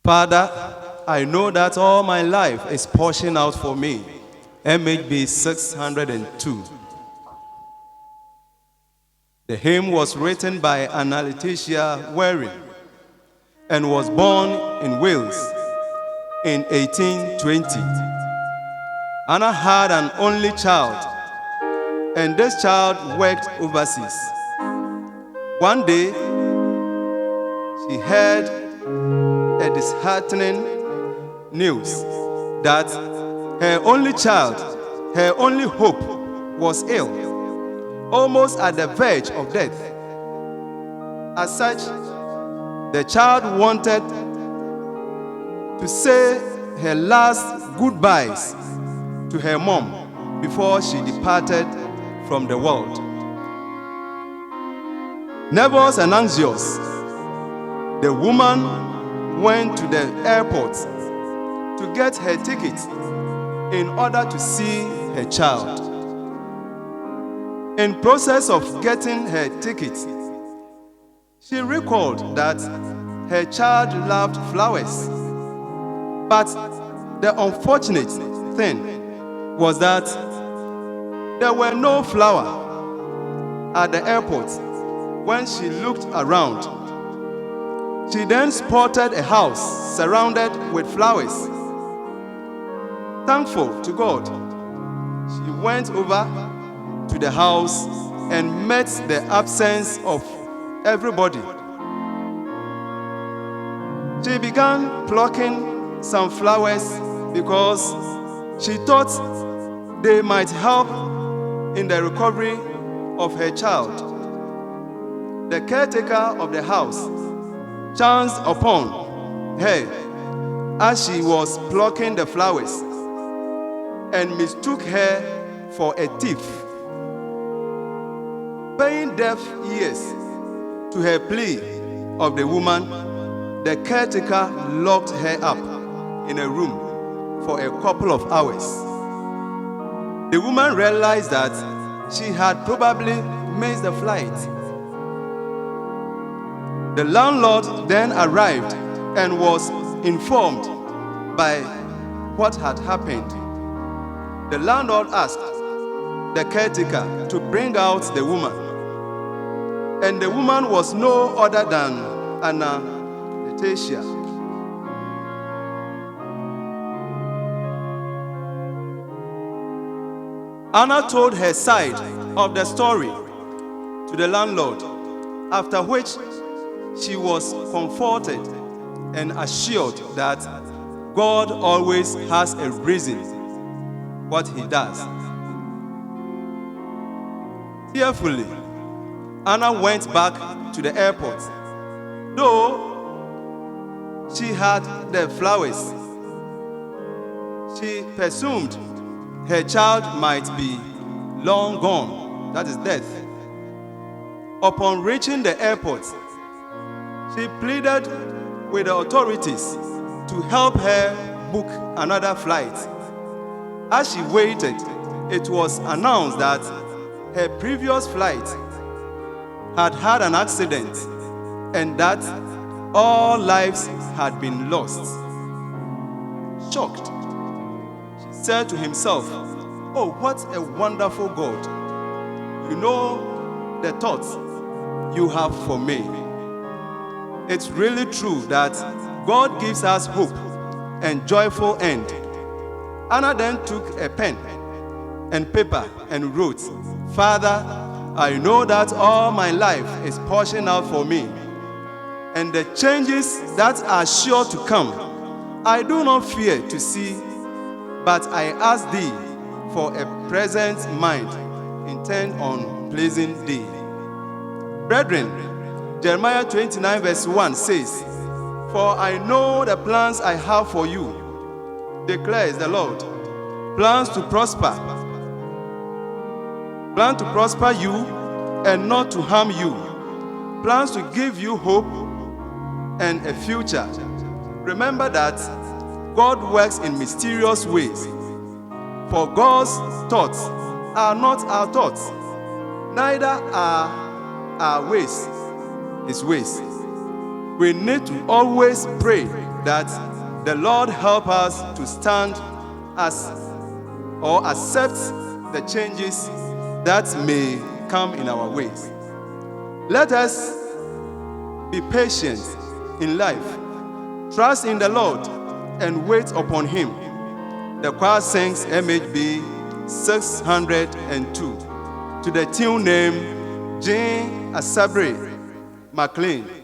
Father, I know that all my life is portion out for me. MHB 602. The hymn was written by Laetitia and was born in Wales in 1820. Anna had an only child, and this child worked overseas. One day, she heard a disheartening news that her only child, her only hope, was ill, almost at the verge of death. As such, the child wanted to say her last goodbyes to her mom before she departed from the world. Nervous and anxious, the woman went to the airport to get her ticket in order to see her child. In process of getting her ticket, she recalled that her child loved flowers. But the unfortunate thing was that there were no flower at the airport when she looked around. She then spotted a house surrounded with flowers. Thankful to God, she went over to the house and met the absence of everybody. She began plucking some flowers because she thought they might help in the recovery of her child. The caretaker of the house chanced upon her as she was plucking the flowers and mistook her for a thief. Paying deaf ears to her plea of the woman, the caretaker locked her up in a room for a couple of hours. The woman realized that she had probably missed the flight. The landlord then arrived and was informed by what had happened. The landlord asked the caretaker to bring out the woman, and the woman was no other than Laetitia. Anna told her side of the story to the landlord, after which she was comforted and assured that God always has a reason what he does. Tearfully, Anna went back to the airport. Though she had the flowers, she presumed her child might be long gone, that is death. Upon reaching the airport, she pleaded with the authorities to help her book another flight. As she waited, it was announced that her previous flight had had an accident and that all lives had been lost. Shocked, she said to herself, "Oh, what a wonderful God. You know the thoughts you have for me." It's really true that God gives us hope and joyful end. Anna then took a pen and paper and wrote, "Father, I know that all my life is portion out for me, and the changes that are sure to come, I do not fear to see, but I ask thee for a present mind intent on pleasing thee." Brethren, Jeremiah 29 verse 1 says, "For I know the plans I have for you, declares the Lord, plans to prosper you and not to harm you, plans to give you hope and a future." Remember that God works in mysterious ways, for God's thoughts are not our thoughts, neither are our ways his ways. We need to always pray that the Lord help us to stand as or accept the changes that may come in our ways. Let us be patient in life, trust in the Lord, and wait upon Him. The choir sings MHB 602 to the tune name Asabre, Maclean.